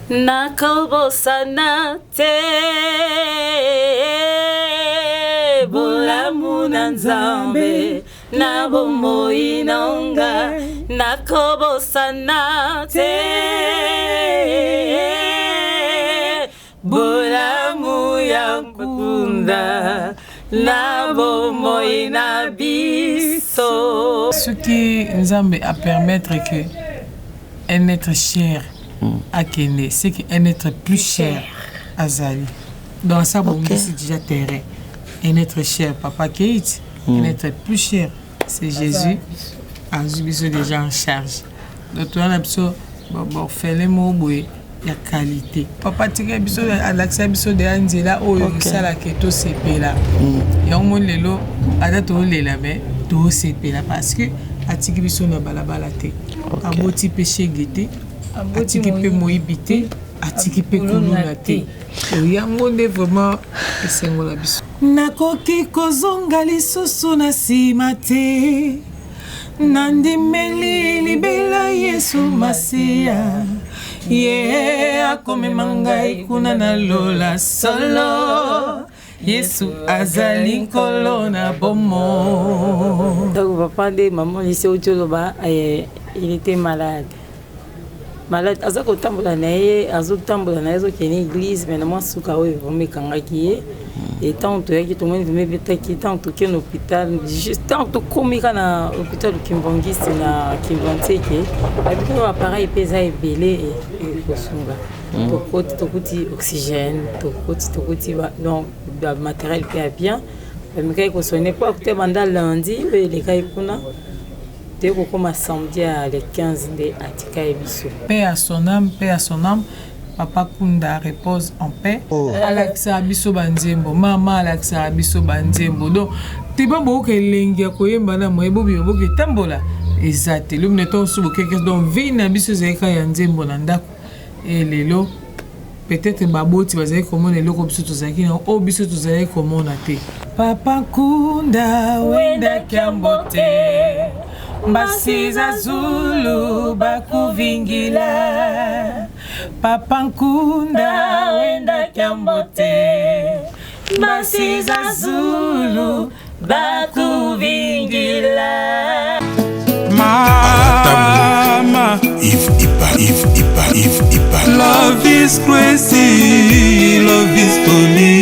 nakobosana te bolamu na Nzambe na bomoi nanga nakobosana te bolamu ya nkunda na bomoi na biso. Ce qui Nzambe a permettre que un être cher à Kende, c'est qu'un être plus cher à Zali. Dans ça, bon, c'est déjà terrain. Un être cher, Papa Kate, un être plus cher, c'est Jésus. Jésus déjà en charge. Donc, on a besoin de faire les mots, la qualité. Papa, tu as besoin de l'accès de Angela, oh, ça la keto CP là. Et on monte les lots, à date où les labels, tout CP là, parce que à tiki besoin de balabalate. À boti péché guetté, à tiki pe moibité, à tiki pe koulunate. Il y a un monde vraiment essentiel. Nakoki kozonga lisusu na simate nandimeli libela Yesu Masia ye akomema ngai kuna na lola solo Yesu azali nkolo na bomo. Donc papa de maman ici au Tcholoba il était malade. Malade azako tambola naye azotambola naye zo kene église mais moi suka we vome kangaki et tant que tout le monde veut mettre qui tant que l'hôpital juste tant que comme na hôpital Kimbongi c'est na Kimbongi avec un appareil pesa et belé et kosunga to kuti oxygène to kuti donc le matériel qui est bien mais quand il sonne pas que banda lundi les gars kuna comme samedi à les 15 de Atika et Bissou. Paix à son âme, Papa Kunda repose en paix. Alexa Bisso Banzembo, Maman Alexa Bisso Banzembo. Donc, tu vas beaucoup que l'engia koyemba na moebo bi boke tambola. Exact. Le mneton sous quelque chose donc vina biso zeka yanzembo na ndako. Et lelo peut-être baboti bazali comment les loko biso tozaki na o biso tozali comment na te. Papa Kunda wenda kyambote. Mbasiza Zulu bakuvingila Papa Nkunda wenda kyambote Mbasiza Zulu bakuvingila Mama If Ipa Love is crazy Love is funny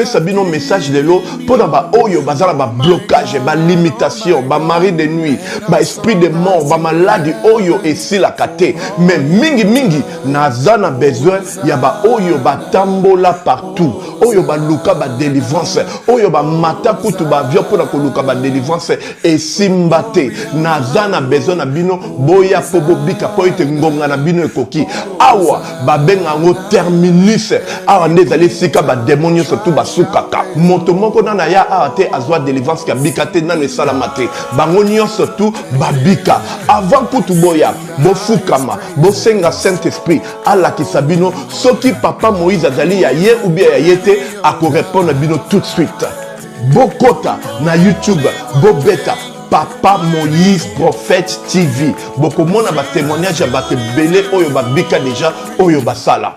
Sabino message de l'eau pour ba oyo bazala ba blocage ba limitation ba mari de nuit ba esprit de mort ba maladie oyo et si la kate mais mingi nazana besoin ya ba oyo ba tambola partout oyo ba luka ba délivrance oyo ba mata kutu ba vio pour ko luka ba délivrance et simbate nazana besoin na bino boya pobo bika po ite ngonga na bino ekoki awa ba benga ngo terminus awa ndezali sika ba démonio surtout ba sukaka moto moko nana ya ate azwa délivrance ka bikate nana salamate bango nyonso surtout babika avant kutu boya bofukama bosenga Saint-Esprit ala kisabino soki papa Moïse azali ya ye ou bien ya yete ako répondre bino tout de suite bokota na YouTube bobeta Papa Moïse Prophète TV boko mona ba témoignage ya bato belé oyo babika déjà oyo basala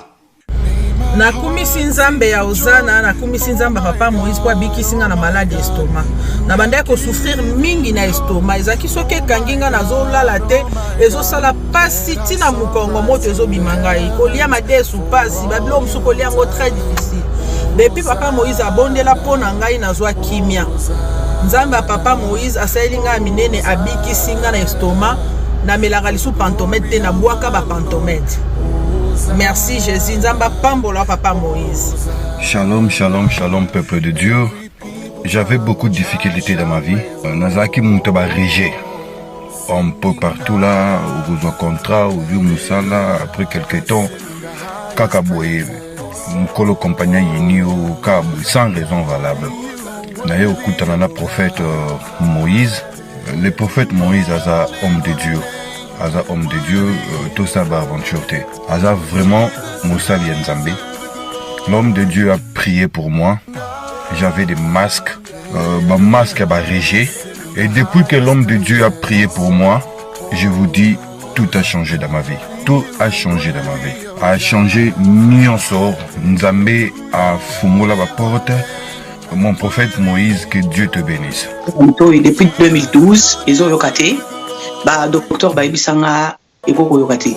na kumisi Nzambe ya ozana na kumisi Nzambe Papa Moïse kwa bikisinga na maladie estomac na banda ko souffrir mingi na estomac ezaki soke kanginga na zolala te ezosala pasi tina mukongo moto ezobimanga kolia madesu pasi babilo musuko lia ngo très difficile depuis Papa Moïse abondela pona ngai na zwa kimia Nzambe Papa Moïse asalinga minene abikisinga na estomac na melaka lisu pantomètre te na bwaka ba pantomètre. Merci Jésus, Nzamba Pambola Papa Moïse. Shalom, shalom, shalom peuple de Dieu. J'avais beaucoup de difficultés dans ma vie. Nazaki Moutaba Régé. Un peu partout là, où vous avez contrat, où vous Moussala, après quelques temps, Kakaboye, Mkolo compagnon Yinio, Kabou, sans raison valable. D'ailleurs, au Koutanana prophète Moïse, le prophète Moïse, Aza homme de Dieu. Aza homme de Dieu, tout ça va aventure. Aza vraiment Moussa Lienzambe. L'homme de Dieu a prié pour moi. J'avais des masques, ma masque a régé. Et depuis que l'homme de Dieu a prié pour moi, je vous dis, tout a changé dans ma vie. tout a changé dans ma vie. A changé nyonso. Nzambe a fumola la porte. Mon prophète Moïse, que Dieu te bénisse. Depuis 2012, ils ont yokaté. Docteur Baibisanga Eko yokaté.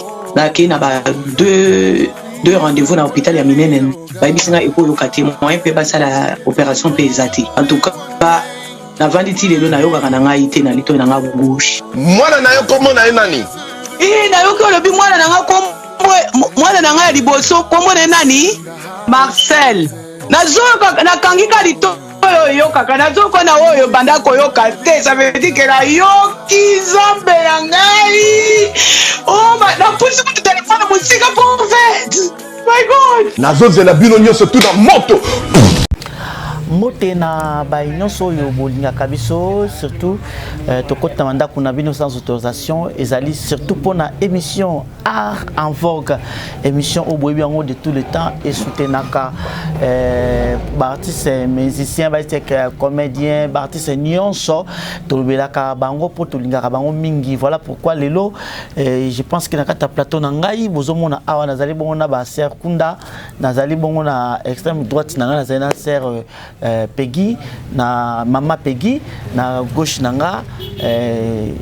Qui n'a pas deux rendez-vous dans l'hôpital ya minene. Baibisanga Eko yokaté. Moi, je peux la opération pesate. En tout cas, na vanditi lelo na yoka kananga ite na lito na gauche. Mwana na yo komo na nani? Na yo ko lobi mwana na nga kombo mwana na nga liboso kombo na nani? Marcel. Nazoka nakangika lito yo kaka nazoko na oyo banda koyoka te, ça veut dire que la yoki zambe na ngai. Oh na pusi ku téléphone musika pour fait. My God. Nazozela bino nyonso tout na moto. Moté na baïnyoso yo bolinga kabiso surtout tokota manda kuna bino sans autorisation ezali surtout pour na émission art en vogue, émission au boyebi yango de tout le temps et soutenaka artistes musiciens comédiens artistes nyonso tolobelaka bango po tolingaka bango mingi. Voilà pourquoi lelo je pense que na kata plateau na ngai bozomona awa nazali bongo na ba sœur Kunda, nazali bongo na extrême droite na nazali na sœur Peggy, na Mama Peggy, na gauche nanga,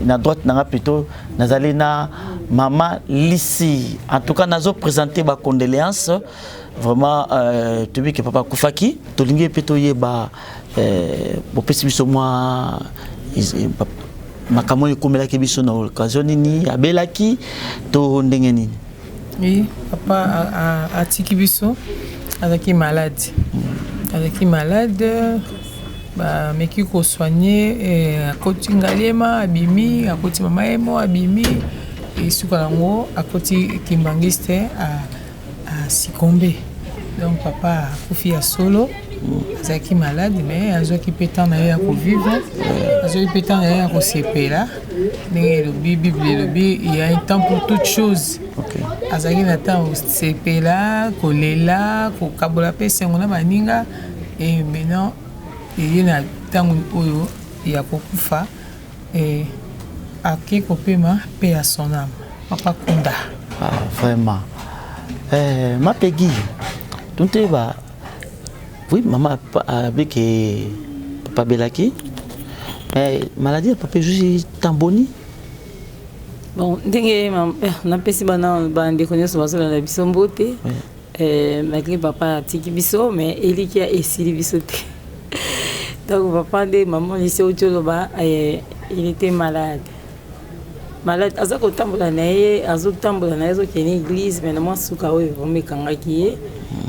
na droite nanga plutôt, nazali na Mama Lissi. En tout cas, nazo présenter ma condoléances. Vraiment, tu vois que papa Koufaki, tu l'ingé plutôt yeba, pour pessimisme moi, makamoni komela kebiso na occasion nini, abelaki, to ndengeni. Oui, papa a tiki biso, avec malade. Avec malade, mais qui ko soigné à côté ngaliema abimi, à côté mama emo abimi et sukalango à côté kimbangiste à Sikombe. Donc papa a confié à solo. Zaki malade mais azoki pétant na ya ko vivre, azoki pétant na ya ko sepela. Mais le Bible il y a un temps pour toutes choses. OK. Azaki na temps sepela, kolela, ko kabola pese ngona baninga et maintenant il y a temps oyo ya kokufa et aki kopema paix à son âme. Papa Kunda. Ah vraiment. Ma Peggy. Tunte ba oui, maman avec papa Belaki. Maladie, papa juste tamboni. Bon, ndenge na pesi bana bande connaissance basala na biso mbote. Malgré papa tiki biso mais il qui a essayé biso te. Donc papa de maman ici au Tcholoba il était malade. Malade azako tambola na ye, azako tambola na yezo kene église mais moi suka we vome kangaki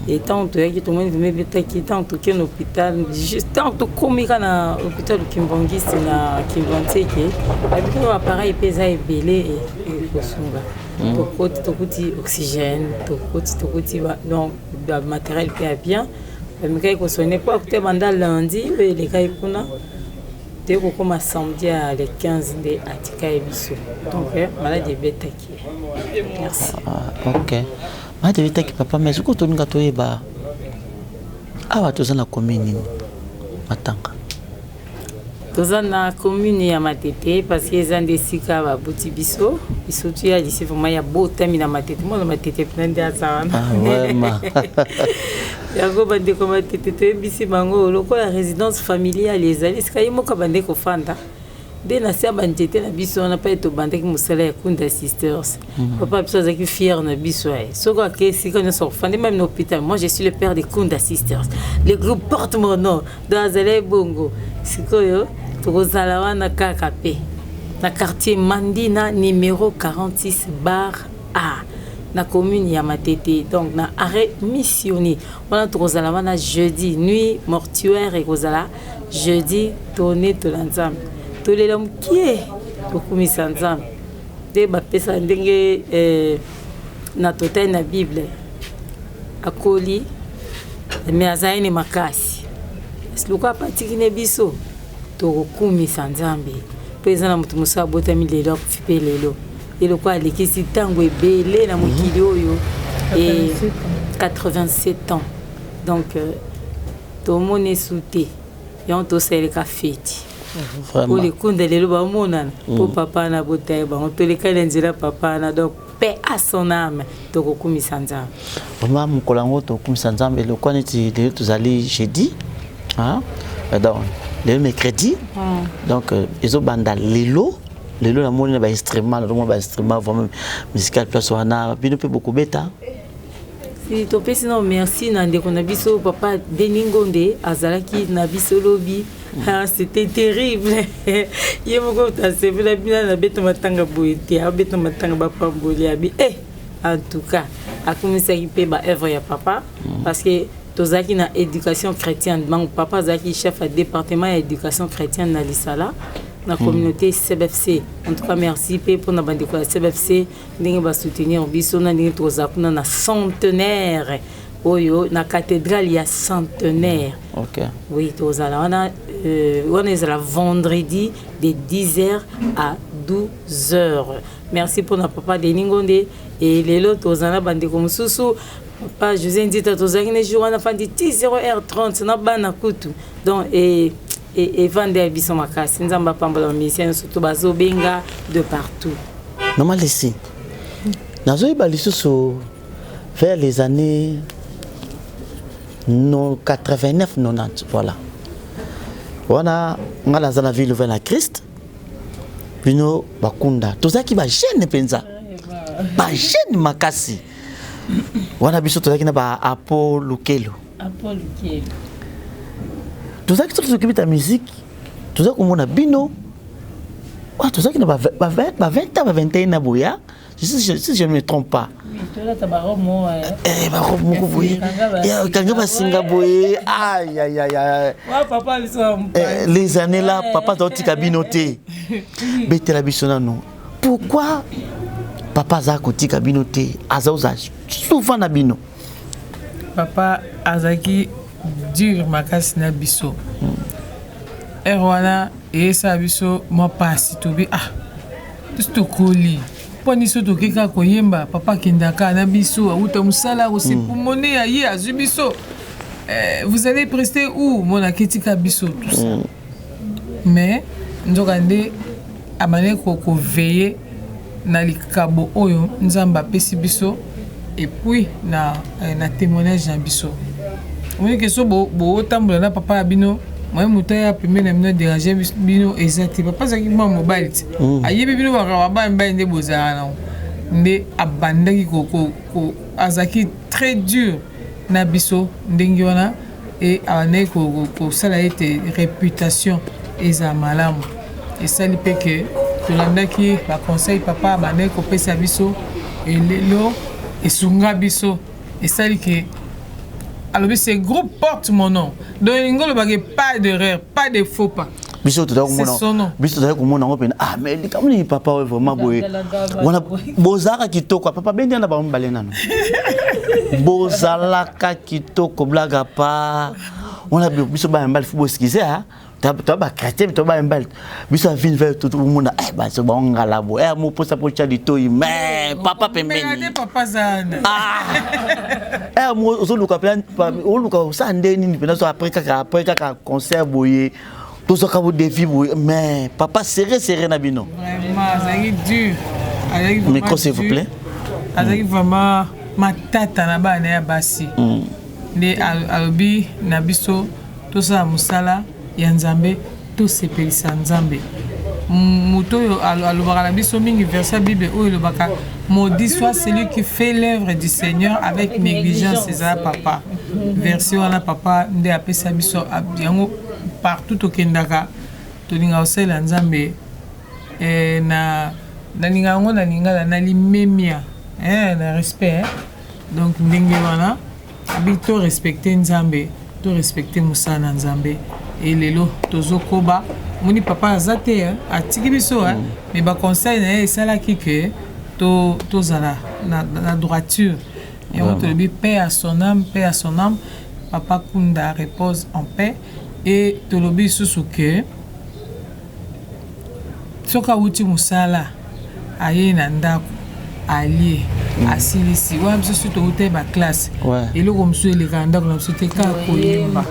et tant que tout le monde veut mettre qui tant que un hôpital juste tant que comme na hôpital Kimbangis na Kimbanteke avec un appareil pesa et belé et kosunga to kuti oxygène to kuti donc matériel bien mais quand il sonne pas que banda lundi les gars kuna te ko comme samedi à les 15 de atika ebiso donc maladie betaki. Merci. OK. Ma devita ki papa mais ko toninga toyeba awa tozana commune matanga tozana commune ya Matete parce que ezande sika ba buti biso tu ya d'ici vraiment ya botami na Matete moi na Matete plein de ça vraiment ya go bande ko Matete te bisi bango lokola résidence familiale les ali sika yimo ka bande ko fanda de na sia bandete na biso na pa eto bandeki musala ya Kunda Sisters. Papa biso azaki fier na biso ay. Soko ke sika na so fande même na hôpital. Moi je suis le père des Kunda Sisters. Le groupe porte mon nom dans Azale Bongo. Sikoyo tokozala wana KKP. Na quartier Mandina numéro 46 bar A. Na commune ya Matete donc na arrêt missionné. Wana tokozala wana jeudi nuit mortuaire et kozala jeudi tourner to l'ensemble. Tous les hommes qui est beaucoup mis ensemble des bapesa ndenge na total na Bible akoli mais azaini makasi siluka patiki ne biso to kumi sanzambe pesa na mutu musa bota milelo kufipe lelo ile kwa likisi tango ebele na mukili oyo et 87 ans donc to mone souté et on to sel ka fête. Pour les Kunda lelo ba monana pour papa na botaye ba on to le kala nzela papa na donc paix à son âme. Tokokumi Sanzam. Maman, mon colango, Tokokumi Sanzam, et le coin est tous allés jeudi. Donc, le mercredi. Donc, ils ont bandé Lelo. Lelo, la monnaie, instrument, vraiment musical, place, on a beaucoup bêta. Si tu peux sinon merci Nande Konabiso papa Deningonde Azalaki Nabiso Lobi. C'était terrible. Il y a beaucoup de c'est vrai bien la bête matanga boité, la bête matanga papa boliabi. En tout cas, à commencer à y payer ba œuvre ya papa parce que tozaki na éducation chrétienne. Mon papa zaki chef de département éducation chrétienne na Lisala. La communauté CBFC. En tout cas, merci pour la bande de CBFC. Nous va soutenir Biso na na centenaire. Oyo na cathédrale il y a centenaire. OK. Oui, on est là vendredi de 10h à 12h. Merci pour notre papa Deningonde et les autres tozana bande comme Soussou. Papa José dit tozaki ne jour on a fait 10h30 na bana kutu. Donc et vendre biso makasi nzamba pamba mission surtout bazo benga de partout. Normal ici. Nazo baliso vers les années 89-90 voilà. On a la ville vers la Christ. Bino bakunda. Tozaki ba jeune penza. Ba jeune makasi. Wana biso tozaki na ba Apollo Kelo. Apollo Kelo. Tout ça qui s'occupe de la musique, tout ça comme on a bino, tout ça qui n'a pas 20 ans, 21 ans, si je ne me trompe pas. Oui, tu as ta robe, oui. Quand je passe Singapour, aïe. Les années là, papa doit être cabinoté. Bête la bisonano. Pourquoi papa Zakoti cabinoté, Azaouza, souvent na bino? Papa Azaki. Dur makasi na biso erwana esa biso mo pasi to bi to koli poni so to keka koyemba papa kindaka na biso uta musala ko se pumone ya ye azu biso vous allez prester où mon aketika biso tout ça mais ndokande amane ko veiller na likabo oyo nzamba pesi biso et puis na témoignage na biso. Oui, que ce beau tambour là, papa Abino, moi, mon taille a permis de me déranger Bino exact. Papa, ça qui m'a mobile. Aïe, Bino va avoir un bain de beaux-arts. Mais abandonné ko azaki très dur nabiso ndengiona et ané ko ça été réputation et za malamu et ça li pe que to landa ki ba conseil papa bané ko pesa biso et lelo et sunga biso et ça li que alors ce groupe porte mon nom. Donc il n'y a pas d'erreur, pas de faux pas. C'est son nom. Mais comme papa est vraiment beau. On a Bozara qui toque, papa ben na ba mbalena no. Bozalaka qui toque blaga pa. On a biso ba mbal football skize ha. Tu vas craquer, tu vas embêter. Biso vient vers tout le monde. Bah c'est bon galabo. Mo posa pocha di toi mais papa pembeni. Mais papa zana. Mo ozoluka plan oluka sande nini pena so après kaka concert boyer. Tout ça ka bo défi boyer mais papa serré na bino. Vraiment, ça est dur. Micro s'il vous plaît. Azaki vraiment ma tata na ba na basi. Ne alobi na biso tout ça musala ya nzambe to sepelisa nzambe moto alobaka na biso mingi verset bible oyo elobaka maudit soit celui qui fait l'œuvre du Seigneur avec négligence ezala papa verset wana papa nde apesa biso yango partout tokendaka tolinga osala nzambe na nalinga yango na lingala na limemia na respect donc ndenge wana abi to respecter nzambe to respecter musana nzambe et lelo tozokoba moni papa azate atiki biso mais ba conseil na esala ki que to zala na droiture et on te dit paix à son âme papa Kunda repose en paix et to lobi susu que soka uti musala aye na ndako allié asilisi wa biso surtout hotel ba classe et le comme sur les ganda comme sur teka koyemba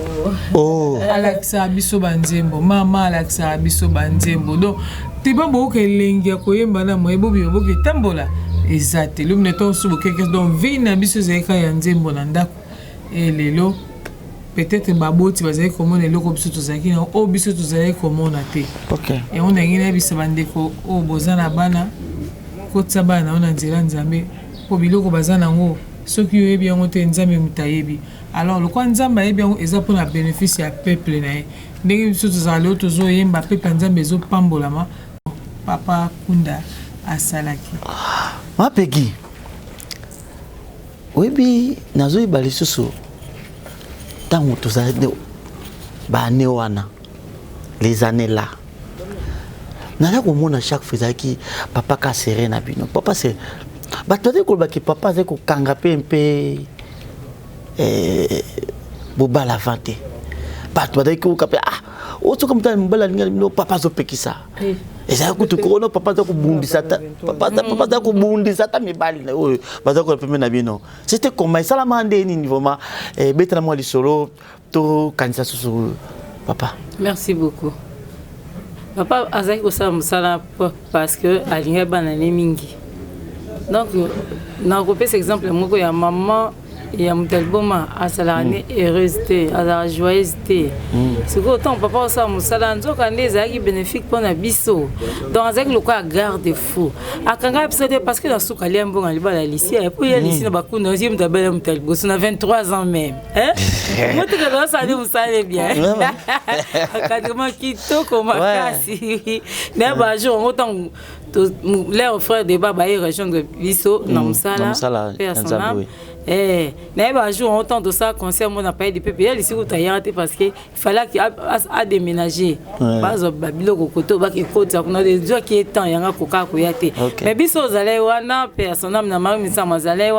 Alexa biso banzembo mama Alexa biso banzembo donc tiba bo ke lengi koyemba na moyebo bibo ke tambola Exact. L'homme n'est pas sous quelque chose. Donc, vie na biso zeka ya nzembo na ndako. Et lelo, peut-être baboti bazali comment les locaux biso tozaki na o biso tozali comment na te. OK. Et on a ngina biso bandeko o bozana bana ko tsabana on a nzela nzambe ko biloko bazana ngo soki yo bien on te nzambe mutayebi. Alors le quoi nzamba yebi on eza pour la bénéfice ya peuple na. Ndenge biso tozali tozo yemba peuple nzambe zo pambolama. Papa Kunda asalaki. Ma Peggy. Webi nazo ibali susu. Tango tozali ba ne wana. Les années là. Nana ko mona chaque fois qui papa ka serré na bino. Papa c'est ba tode ko ba ki papa ze ko kanga pe boba la vente. Ba tode ko ka pe oto comme ta mbala ngalo papa zo pekisa. Et ça coûte corona papa za ko bundisa ta papa za ko bundisa ta mibali na oyo baza ko pembe na bino. C'était comment ça la mande ni niveau ma betana mo li solo to kanisa susu papa. Merci beaucoup. Papa azaki kosala mosala parce que alingi banane mingi. Donc nakopesa exemple moko ya maman ya mutalboma asala ne heureuse te azala joyeuse te. C'est que autant papa osala mosala nzoka nde ezalaki bénéfique mpona biso. Donc azaki lokola garde-fou akanga biso te parce que na suka lia mbongo libala lisia et puis ya lisi na bakunda ozi mutabela mutalboso na 23 ans même. Moto ka osala mosala bien. Akadema kitoko makasi. Na ba jour autant leur frère de baba et région de biso na mosala personne. Mais un jour, on entend de ça, concert, on a payé des PPL, ici, parce qu'il fallait qu'il a déménagé. Pas au Babylone, au côté, on a des gens qui étant, il y a un coca, mais biso, vous allez, personne n'a marre, mais ça, vous allez,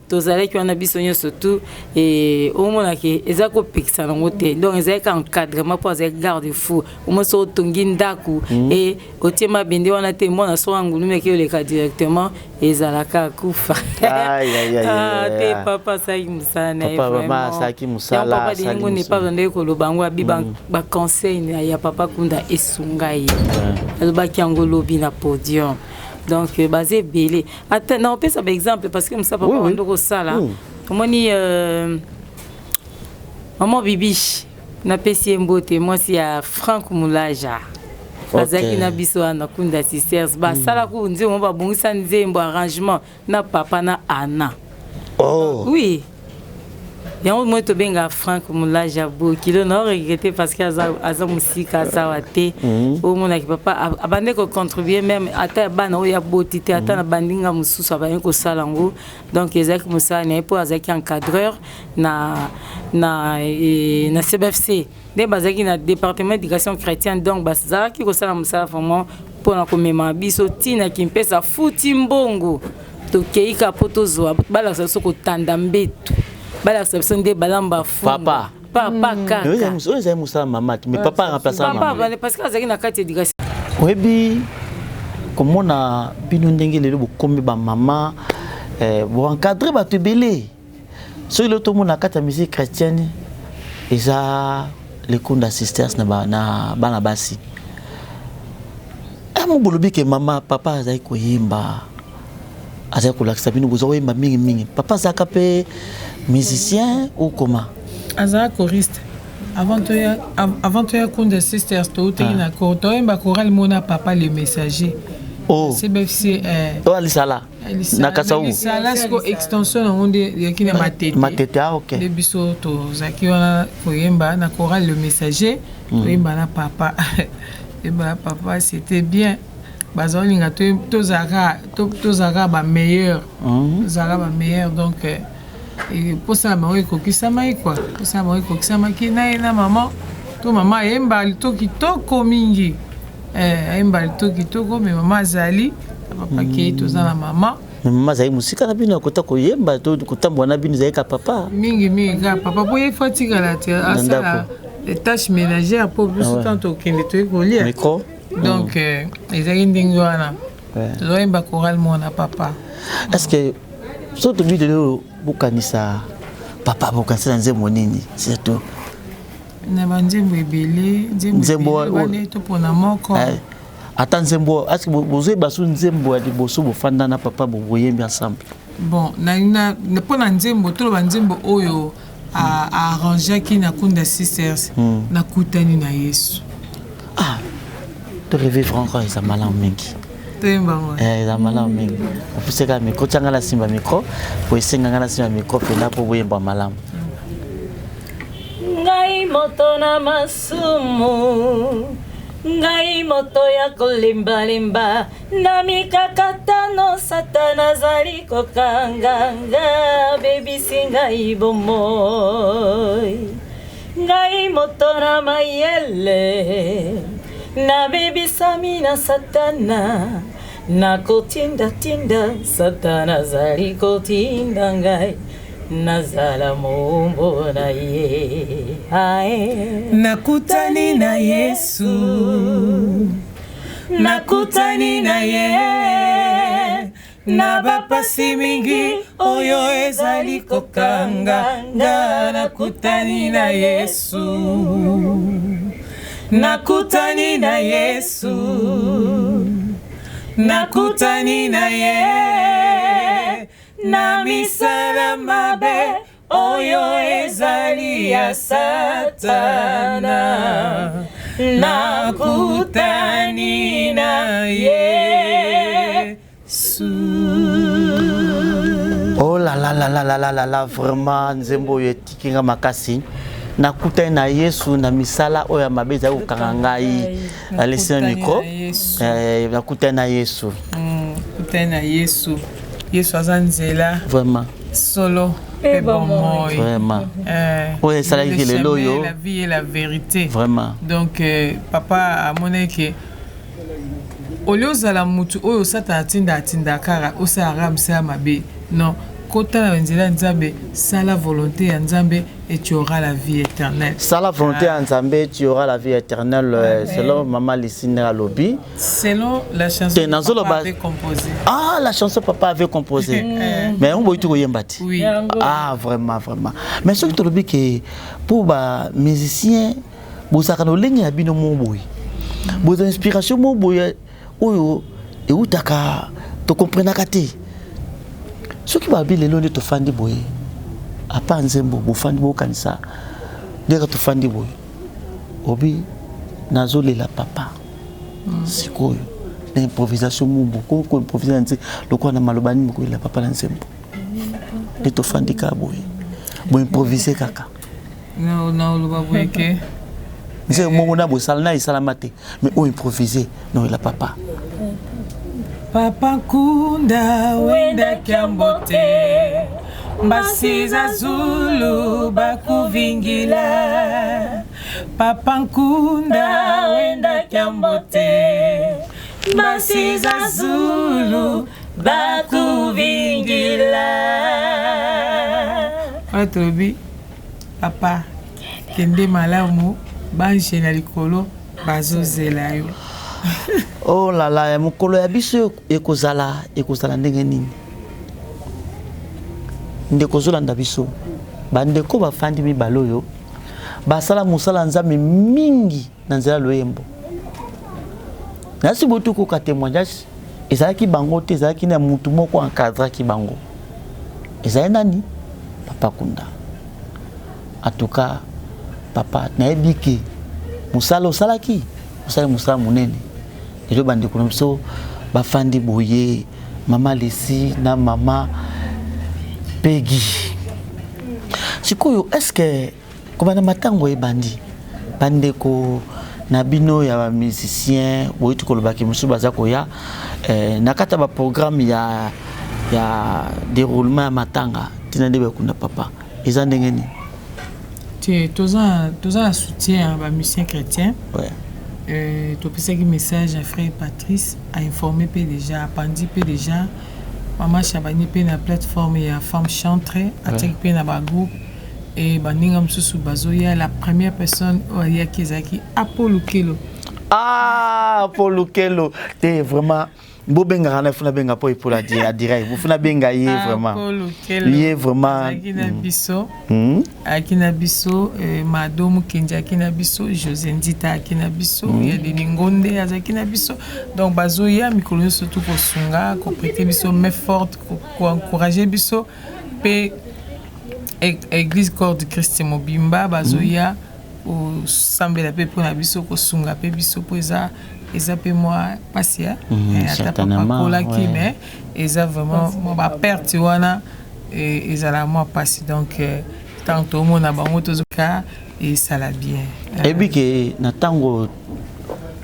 tous allez qui ont habillé surtout et au moins qui est à côté ça donc ils ont encadrement pour les garde-fou au moins sur Tungindaku et au tema bende on a témoin na so ngulu mais qui le cas directement et zalaka kufa te papa ça imsana papa mama ça qui musala papa dingo n'est pas vendre ko lobango abiba ba conseil ya papa Kunda esungai ba kiangolo bina podium. Donc, basé belé. Attends, non, on peut ça par exemple parce que je ne sais pas comment ça là. Comment ni maman Bibiche n'a pas si mbote moi c'est à Franck Moulaja. Azaki na biso na Kunda Sisters ba sala ku nze mo ba bungisa nzembo arrangement na papa na Anna. Oh. Oui. Et on m'a bien à Franck Moulaja qui le n'a regretté parce qu'il a musique à Sawate. Au moment où papa abandonné qu'on contribuait même à ta ban où il y a beauté à ta bandinga musu ça va bien que ça lango. Donc Ezek Moussa n'est pas avec encadreur na CBFC. Des bazaki na département d'éducation chrétienne donc bazaki qui ko sala Moussa vraiment pour na komema biso tina qui mpesa futi mbongo. To keika potozo bala so ko tanda mbetu. Bala sabson de balamba fou. Papa kaka. Oui, j'ai Moussa maman, mais papa remplace maman. Papa parce que azaki na carte d'éducation. Webi comment na bino ndenge lelo bokombe ba maman bo encadrer ba tebele. So le tout monde na carte musique chrétienne eza les Kunda Sisters na bana basi. Amo bolobi ke maman papa azaki koyemba. Azaki kolakisa bino bozo yemba mingi. Papa zaka pe musicien ou comment? Azara choriste. Avant toi, Kunda Sisters, tu as une accord. Tu as un choral Mona Papa le messager. Oh. CBFC. Oh, Alisala. Nakasaou. Alisala, c'est une extension on dit qu'il y a Matete. Matete, ok. Le biso to zaki wana koyemba na choral le messager. Koyemba na papa. Et ben papa c'était bien. Bazolinga to zara ba meilleur. Zara ba meilleur donc et pour ça maman kokisama quoi pour ça maman kokisama ki na maman to maman emba to kitoko mingi emba to kitoko mais maman azali papa ki to za na maman maman zai musika na bino kota ko yemba to kutambwa na bino zai ka papa mingi ga papa boye fatika la te asala les tâches ménagères pour plus temps to kende to ko lire micro donc ezali ndingo wana to emba choral mona papa. Est-ce que surtout vidéo bukanisa papa bukanisa nzembo nini surtout na banzembo ebele nzembo to pona moko Attends Nzembo, est-ce que vous avez basu Nzembo à liboso vous fanda na papa vous voyez bien ensemble. Bon, na pour Nzembo tout le Nzembo oyo a arrangé qui na Kunda Sisters na kutani na Yesu. Ah, tu rêves franco ça malan mingi. Ça malan mingi. Pour ce cas micro tanga la simba micro, pour essayer ngala simba micro pena pour voyer ba malam. Ngai moto na masumu. Ngai moto ya kolimbalimba na mikakatano satana zali kokanganga baby singai bomoy ngai moto na mayele na baby samina satana na kotinda tinda satana zali kotinda ngai nazala mombo na ye nakutani na Yesu nakutani na ye na bapasi mingi oyo ezali kokanga nga nakutani na Yesu nakutani na Yesu nakutani na ye na misala mabe oyo ezali ya satana nakutani na Yesu. Oh là là là là là là là là vraiment Nzembo yetikinga makasi nakutani na Yesu na misala oyo ya mabe ezali kokanga ngai alesina micro nakutani na Yesu nakutani na Yesu Yesu azanzela vraiment solo et bon moi vraiment ouais ça la vie et la vérité vraiment donc papa a monné que oliozala mutu oyo sata atinda kara osa ramsa mabe non kota na nzela nzambe sala volonté ya nzambe et tu auras la vie éternelle. Sala volonté ya nzambe tu auras la vie éternelle selon maman Lissina Lobi. Selon la chanson que papa avait composée. Ah, la chanson papa avait composée. Mais on voit tout yembati. Oui. Ah, vraiment. Mais ce que tu dis que pour les musiciens, vous avez l'engagement à bino moboy. Vos inspirations moboy oyo et où taka to comprendre kati. Ce qui va bien le long de to fandi boy. A part Nzembo bo fandi bo kanisa. Dès que to fandi boy. Obi nazole la papa. Sikoyo. L'improvisation mobo ko improviser nti lokwa na malobani mko la papa la Nzembo. De to fandi ka boy. Bo improviser kaka. Non loba boy ke. C'est mon na bo salna isalamate mais on improviser non la papa. Papa Kunda wenda kiambote Mbasiza Zulu bakuvingila Papa Kunda wenda kiambote Mbasiza Zulu bakuvingila Watobi papa kende malamu banje na likolo bazozela yo. Oh là là, mukolo ya biso ekozala ndenge nini? Ndeko zolanda biso. Bandeko bafandi mibalo yo. Basala musala nzambe mingi na nzela loyembo. Nasi botu ko ka témoignage ezalaki bango te ezalaki na mutu moko encadre ki bango. Ezali nani? Papa Kunda. En tout cas, papa nayebi ke musala osalaki, musala munene. Et le bande comme ça, bafandi boye, maman Lessie, na maman Peggy. Sikoyo, est-ce que comme na matango e bandi, bandeko na bino ya musicien, boye tu kolobaki musu bazako ya, nakata ba programme ya déroulement ya matanga, tina ndebe kuna papa. Eza ndenge ni? Tu toza soutien ba musicien chrétien. Ouais. Tu peux un message à frère Patrice a informé déjà, a pandi déjà, maman Chabani pe na plateforme ya femme chantre, a pe na ba groupe et baningam susu bazoya la première personne oya kizaki Apollo Kelo. Ah, Apollo Kelo, t'es vraiment Bo benga kana funa benga po pour la direct. Vous funa benga yé vraiment. Yé vraiment. Akina biso Madomu Kenja akina biso José Ndita akina biso ya Deningonde akina biso. Donc bazoya mikolo surtout ko sunga ko prêter biso main forte ko encourager biso pe Église Corps de Christ Mobimba bazoya o sambela pe pour na biso ko sunga pe biso po eza pe moi pasia certainement mais eza vraiment ba perte wana eza la moi passe donc tant tout monde a bango tozoka et ça la bien et puis que na tango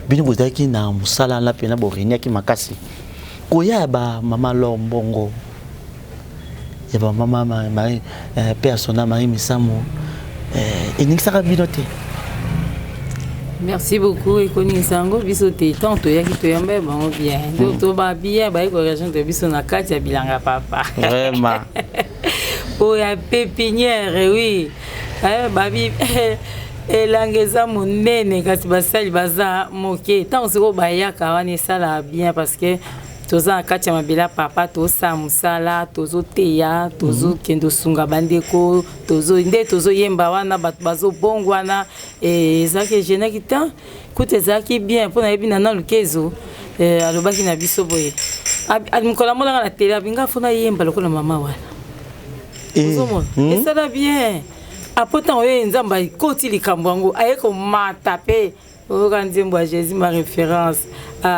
bino bozaki na musala la pena borenia ki makasi koya ba mama lombongo ya ba mama Marie persona Marie Misamo et nixaka binote. Merci beaucoup et koni sango biso te tanto ya ki to yamba bango bien to ba bien ba ko région de biso na kati ya bilanga papa vraiment oh ya pépinière oui babi elangeza monene kasi basali baza moke tant siko bayaka wana sala bien parce que toza kati ya mabila papa to sa musala tozo teya tozo kendo sunga bandeko tozo yemba wana bat bazo bongwana et zaki jena kita koute zaki bien pona yebi na lukezo alobaki na biso boye almukola mola na tele binga fona yemba lokola mama wana et ça va bien après tant oye nzamba koti likambo ngo ayeko mata pe Oganzembo Jésus ma référence.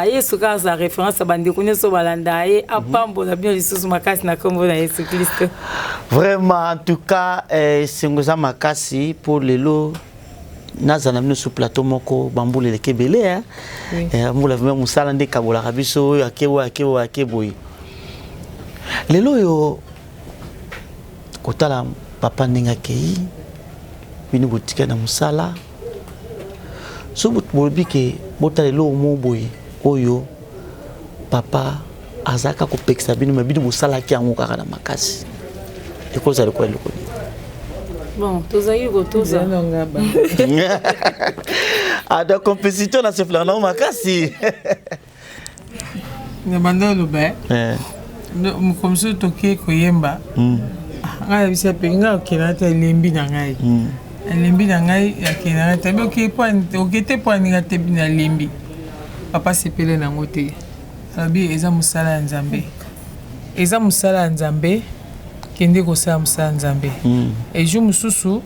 Yesu ka sa référence bande ko nyeso balanda ye apambola bien lisusu makasi na kombo na Yesu Christ. Vraiment en tout cas sengoza makasi pour lelo nazana mino sur plateau moko bambule le kebele hein. Mbula vraiment musala nde kabola kabiso akeboyi. Lelo yo kotala papa ninga kei bino botika na musala. So bobi ke botale lo mo boy oyo papa azaka ko peksa bino mabidi musala ki ango kaka na makasi e ko zali ko eloko bon tozayi go toza nonga ba ada compétition na se flana makasi ne banda lo ba no comme ça toke ko yemba nga bisa penga kinata lembi na ngai lembi na ngai ya kena tabi okete poani te bina lembi papa sepele na ngote abi eza musala ya nzambe kende ko sala musala nzambe et jour mususu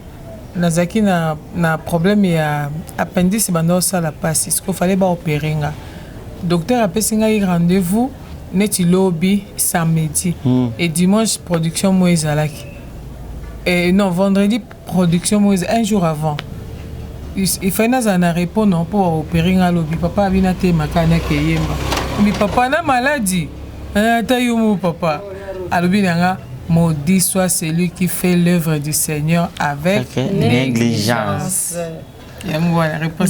nazaki na problème ya appendice bando sala passe il faut fallait ba opérer nga docteur apesi ngai rendez-vous neti lobby samedi et dimanche production mo ezalaki. Et non, vendredi, production, un jour avant. Il fallait nous répondre pour opérer un lobby. Papa a bien été makana keyemba. Mais papa na maladie. Taïumu papa. Alors bien maudit soit celui qui fait l'œuvre du Seigneur avec négligence. Il y a la réponse.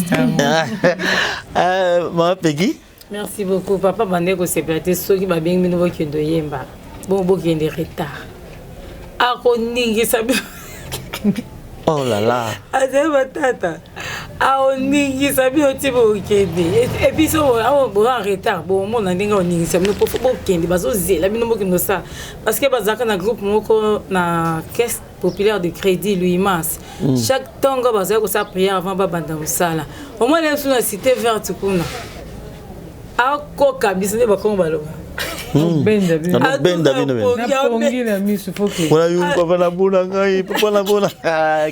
Maman Peggy. Merci beaucoup papa bande ko sepelate so ki ba bien mino ki ndo yemba. Bon bo ki ndi retard. Oh là là. Azeba tata. Aoningi sabi otibo kende. Et puis so bon en retard bon mon ndinga oningi sabi no pofo kende bazo zela bino mokino ça parce que bazaka na groupe moko na caisse populaire de crédit Louis Mas. Chaque tongo bazaka ko sa prière avant ba banda musala. Au moins les sous la cité verte kuna. Ako kabisa ba komba lo. Benda bino. Benda bino. Na pongi na misu foke. Wala yu papa na bona ngai, papa na bona.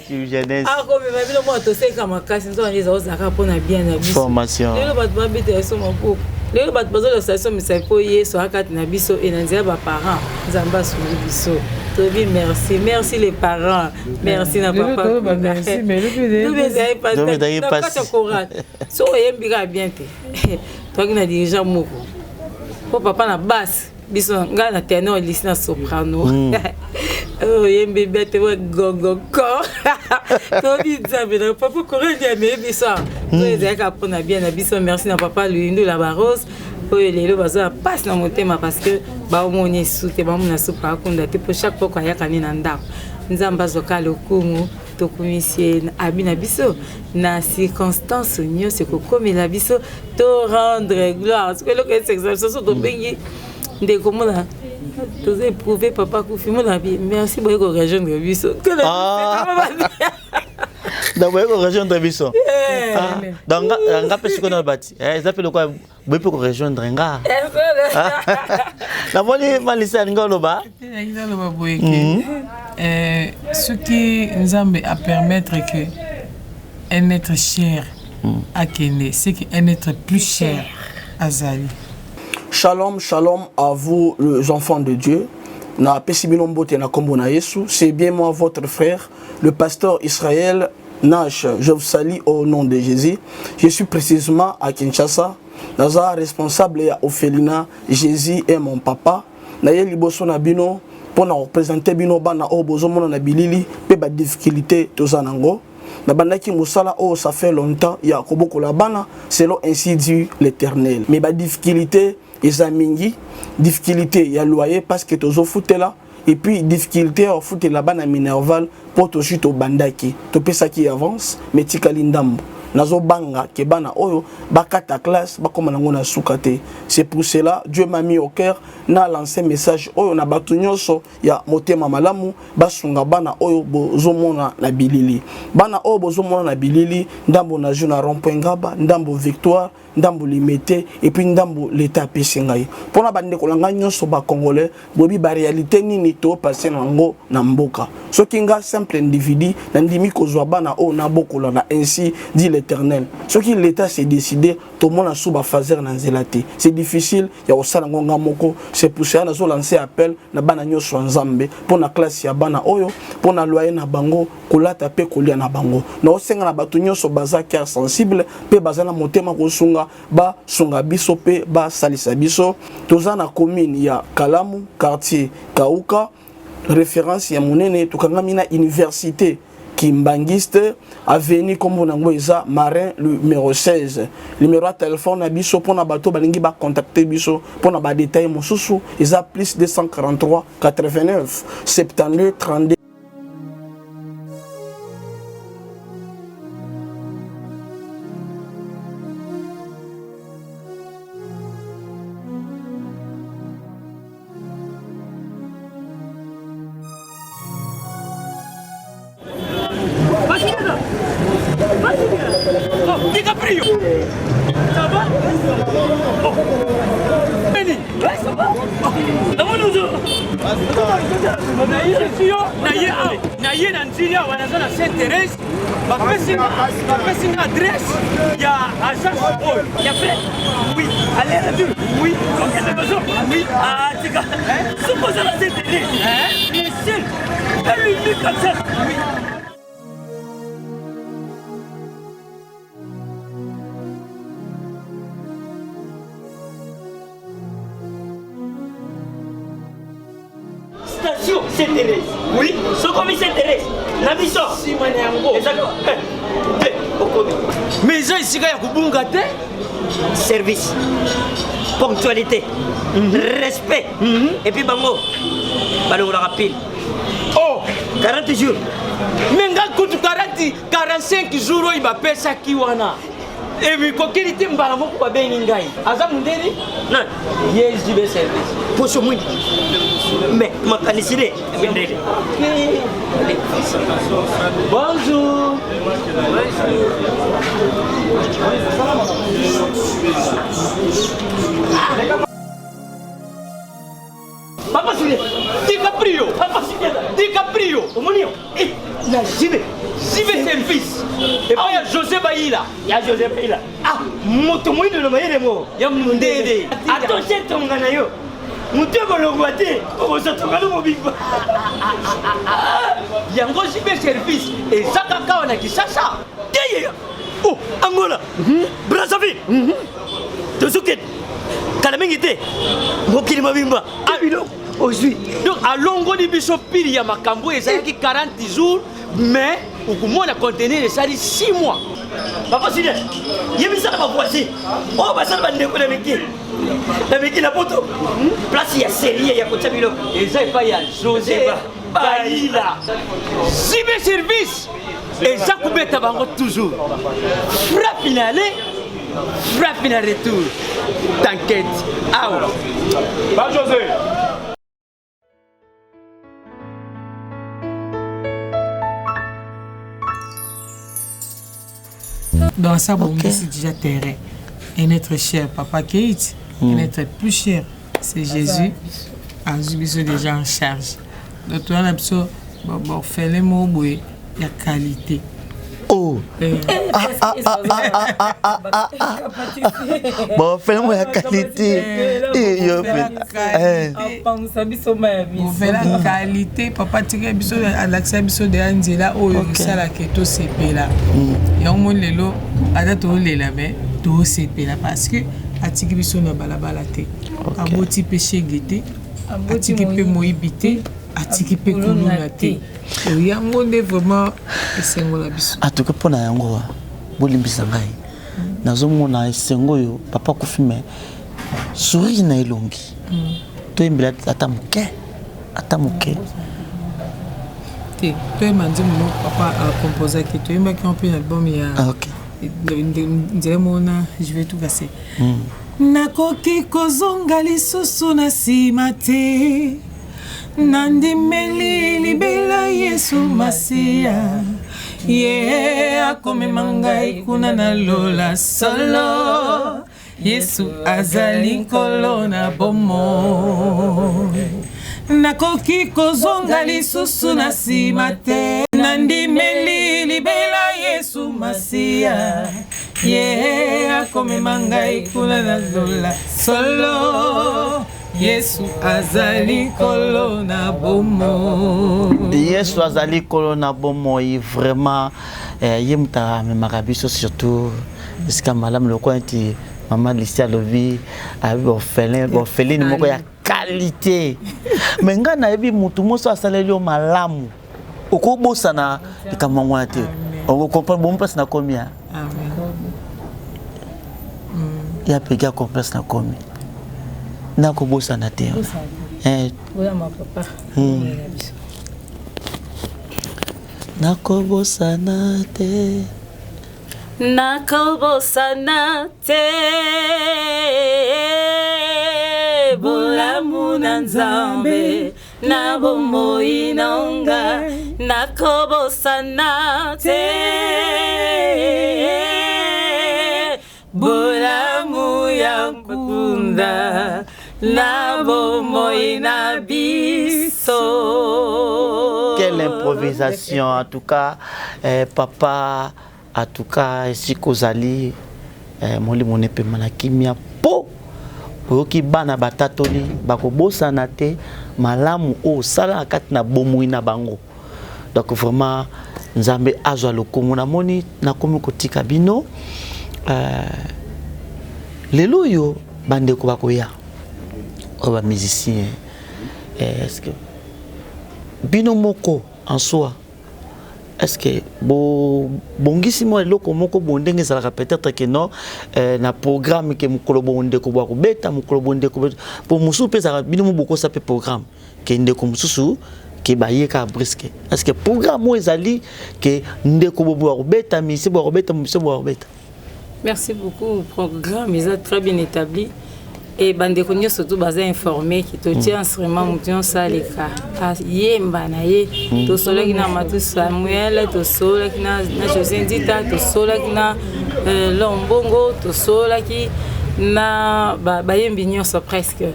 Ki jeunesse. Ako me bino mo to seka makasi nzo ngiza ozaka pona bien na biso. Formation. Lelo bat ba bete so moko. Lelo bat bazo la station mais po yeso akati na biso et na nzela ba parents. Nzamba su biso. Tobi merci les parents. Merci na papa. Merci mais le pas. So yembika bien te. Toi qui na déjà moko. Po papa na basse biso nga na tenor lisi na soprano oh yembe bete wa gongo ko to bi nzambe na papa correct ya me biso to ezaka pona bien na biso merci na papa Luindo la Barose oyo lelo baza passe na motema parce que ba omoni soute ba mona sopa akunda te po chaque fois ayaka ni na ndako nzamba zoka lokumu tokomisie abi na biso na circonstance nyonso ekokomela biso to rendre gloire parce que eloko esexal soso tobengi ndeko mona toza éprouvé papa kufi mona bi merci boye korejoindre biso donc boye korejoindre biso donc nga mpe sikoyo na bati eza mpe lokola boye mpe korejoindre nga namoni malisa alingi oloba boyeke soki nzambe apermettre que un être cher akende c'est qu'un être plus cher azali. Shalom, shalom à vous les enfants de Dieu. Na pesibino mbote na kombo na Yesu, c'est bien moi votre frère, le pasteur Israël Nash. Je vous salue au nom de Jésus. Je suis précisément à Kinshasa. Naza responsable ya Ophelina, Jésus est mon papa. Na ye liboso na bino pour na représenter bino bana o bozomona na bilili pe ba difficulté tozanango. Na bandaki musala oh ça fait longtemps ya koboko la bana selon ainsi dit l'Éternel. Mais ba difficulté ezamingi difficulté ya loyer parce que tozo foutela et puis difficulté au foutela bana minerval pour to chute au bandaki to pesa qui avance mais tikali ndambo nazo banga ke bana oyo bakata classe bakoma nango na sukate. C'est pour cela Dieu m'a mis au cœur na lancé message oyo na batu nyonso ya motema malamu basunga bana oyo bozomona na bilili bana oyo bozomona na bilili ndambo na juna rond-point Ngaba ndambo Victoire ndambo limité et puis ndambo l'état pesingai pona bande kolanga nyonso ba congolais bobi ba réalité nini to passer nango na mboka soki nga simple individu na ndimi kozwa bana o na bokola na ainsi dit l'Éternel soki l'état s'est décidé to mona suba fazer na zelate c'est difficile ya osala ngonga moko. C'est pour ça nazo lancer appel na bana nyonso nzambe pona classe ya bana oyo pona loyer na bango kolata pe kolia na bango na osenga na batu nyonso baza cœur sensible pe bazana motema kosunga ba sunga biso pe ba salisa biso toza na commune ya Kalamu quartier Kauka référence ya monene tukangami na université Kimbangiste avenue comme nango eza Marin numéro 16 numéro de téléphone na biso pona bato balingi ba contacter biso pona ba détail mosusu eza plus 243 89 72 32. DiCaprio, ça va? Oh. Benny, ouais, ça va? naye na nzilia wanaza na Saint-Thérèse bapesi nga adresse ya agence oyo ya fait oui allez la ville oui okende besoin oui tika supposé la Saint-Thérèse bien sûr elle lui comme ça oui. Station Saint-Thérèse. Oui. Ce comme Saint-Thérèse. La mission. Si moi n'ai exactement. Mais ça ici il y a kubunga te. Service. Ponctualité. Respect. Et puis bango. Balo la rapide. Oh, 40 jours. Mais nga kutu 45 jours il va payer ça qui wana. Et puis kokili te mbala moko ba bengi ngai. Aza mundeni? Non. Yes, du service. Pour ce monde. Mais ma canicide. Bonjour. Papa Sule, DiCaprio, Papa Sule, DiCaprio, Omonio. Eh, la Jibe service. Et puis il y a José Baïla. Il y a José Baïla. Ah, moto moi de le mo. Ya mundede. Attention ton ganayo. Moto ko longwate, ko so tonga no mobimba. Yango Jibe service et Zakaka wana kisasa. Deya. Oh, Angola. Brazzaville. Tozuket. Kalamengite. Mokili mobimba. Ah, ino. Aujourd'hui. Donc à longo di biso pili ya makambo ezaki 40 jours mais au moins contenir ça dit 6 mois. Papa Sile, yebisa na voici. Oh ba ça ba ndeko na meki. Na meki na poto. Place ya série ya kocha bilo. Et ça pas ya José baila Sibe service et ça kubeta bango toujours frappe finale frappe finale retour t'inquiète ah Pas José. Dans ça, bon, c'est déjà terrain. Un être cher, Papa Kate, un être plus cher, c'est Jésus. Jésus sont déjà en charge. Donc, on a besoin de faire les mots, il y a qualité. Oh! Bon, fais-moi la qualité. Vous faites la qualité, papa tire biso à l'accès biso de Angela ou ça la que tout c'est là. Et on monte le lot, à date où les la mais tout c'est là parce que à tire biso na balabalate. À boti péché gueté, à tire pe moibité, à tire pe kounulaté. Il y a un monde vraiment esengo la biso. En tout cas pour na yango bolimbisa ngai. Nazomona esengo yo papa kufime sourire na elongi. To imbela atamuke. Te, toi mandi mon papa a composé que tu aimes qu'on peut album il y a. OK. Je vais tout casser. Nakoki kozonga lisusu na sima te. Nandimeli libela Yesu Masia. Ye akomema ngai kuna na lola solo. Yesu azali nkolo na bomo. Nakoki kozonga lisusu na sima te. Nandimeli libela Yesu Masia. Ye akomema ngai kuna na lola solo. Yesu azali kolo na bomo. Yesu azali kolo na bomo et vraiment yemta me marabiso surtout parce que madame le coin ti maman Licia Lovi avec orphelin moko ya qualité. Mais nga na yebi mutu moso asaleli o malamu. Okobosa na kamangwa te. On comprend bon place na combien. Amen. Ya pega complexe na combien. Nakobosa na te. Oya ma papa. Nakobosa na te. Nakobosa na te. Bolamu na Nzambe na bomoi nonga. Nakobosa na te. Bolamu ya nkunda. Quelle improvisation en tout cas, papa, en tout cas, ici Kozali, moli monepe manakimia po, oki bana batatoli, bako bosa nate, malamu o sala akati na bomui na bango. Donc vraiment, Nzambe azwa lokumu na moni na komi kotika bino, lelo yo bande ko bakoya. Oh, bah, musicien, est-ce que bino moko en soi, est-ce que bongisimo eloko moko bondenge ça peut-être que non na programme que mukolo bonde ko bako beta mukolo bonde ko pour musu pesa bino mo boko ça pe programme que ndeko mususu que bayeka brisque est-ce que programme mo ezali que ndeko bobo ko beta mi se bo beta musu bo beta. Merci beaucoup. Programme est très bien établi. Et bande konyo surtout basé informé qui to tient instrument mution salika yemba na ye to solo kina matu Samuel to solo kina na José Ndita to solo kina Lombongo to solo ki na ba yembi nyonso presque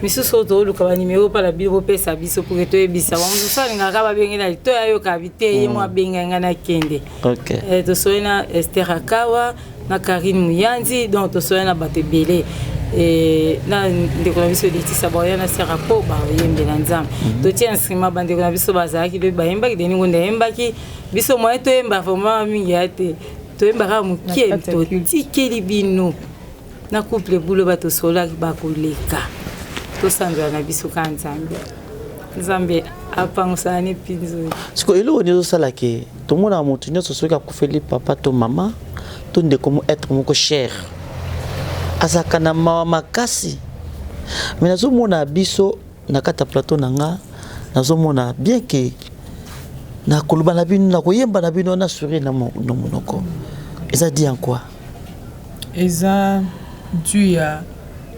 misu soto lu ka numéro pa la bibo pesa biso pour to ebisa wa musu salinga ka ba bengela to ayo ka bite yemo benga na kende. OK. To solo na Esther Akawa na Karine Muyanzi donc to solo na batebele. Et là ndeko na biso Letisa boya na serapo ba yembe na Nzambe to tia instrument bande ko na biso bazaki de ba yemba ki deni ngonde yemba ki biso mo to yemba vraiment mingi ate to yemba ka mukie to tikeli bino na couple bulo ba to sola ba koleka to sandra na biso ka Nzambe apangusa ni pinzo siko elo ni zo sala ke to mona motu nyoso soka kufeli papa to mama to ndeko mo être moko cher azakana mawa makasi. Mais nazo mona biso na kata plateau nanga nazomona bien que na koloba na bino na koyemba na bino na sourire na monoko eza dit en quoi eza dû ya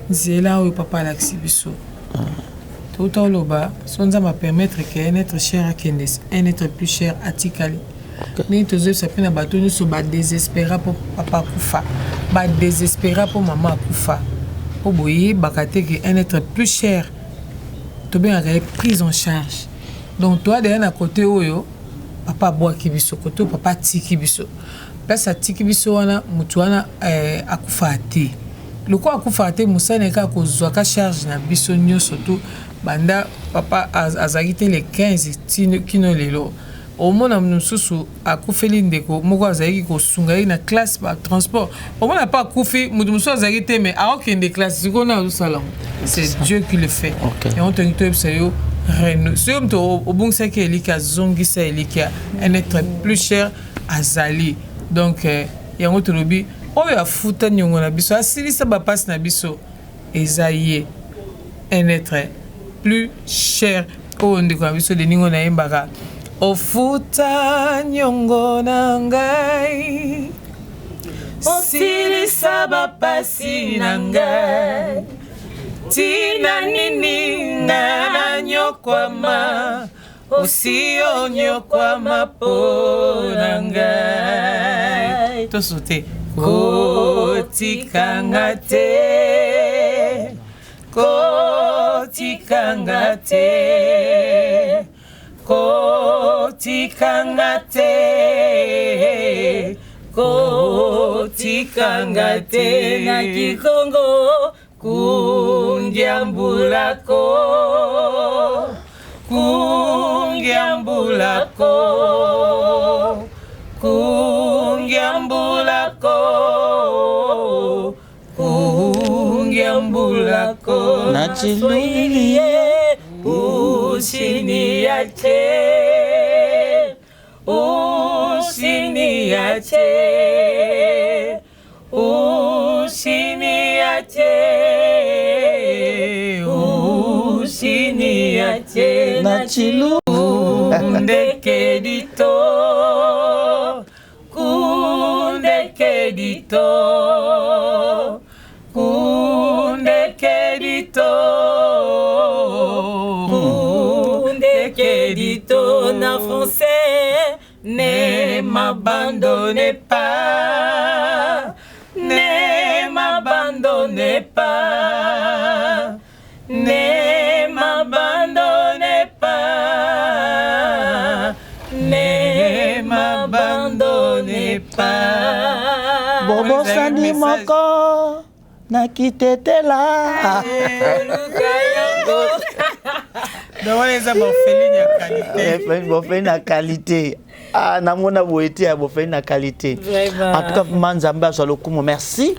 nzela oyo papa alakisi biso tota oloba so nzambe permettre que un être cher akende un être plus cher atikali ndenge tozoyebisa mpe na bato nyonso badésespéra mpo papa akufa badésespéra mpo mama akufa mpo boyebaka te ke un être plus cher tobengaka ye prise en charge donc toa deya na kote oyo papa abwaki biso kote oyo papa atiki biso place atiki biso wana motu wana akufa te loko akufa te mosala eka kozwaka charge na biso nyonso to banda papa azalaki te le 15 kino lelo omona mosusu akufeli ndeko moko azalaki kosunga ye na classe ba transport omona pa akufi motu mosusu azalaki te mais aokende classe sikona azosala c'est Dieu qui le fait et on tongi toyebisa yo reno soyo moto obongisaki eliki azongisa eliki un être plus cher azali donc yango tolobi oyo afuta niongo na biso asilisa bapasi na biso eza ye un être plus cher oyo ndeko na biso deningo nayembaka ofuta niongo na ngai osilisa bapasi na ngai tina nini nga na nyokwama osio nyokwama po na ngai tosote kotikanga te kotikanga te kotikanga te kotikanga te na kikongo kungiambulako kungiambulako kungiambulako kungiambulako na chilulie usini yache usini yache usini yache usini yache na chilu kundekedito kundekedito kundekedito kundekedito na français ne m'abandonnez pas ne m'abandonnez pas ne m'abandonnez pas ne m'abandonnez pas bobo sandi moko na kitetela donc les abofeli ya qualité bofeli na qualité namona boete ya bofeli na qualité en tout cas manzamba azwa lokumu merci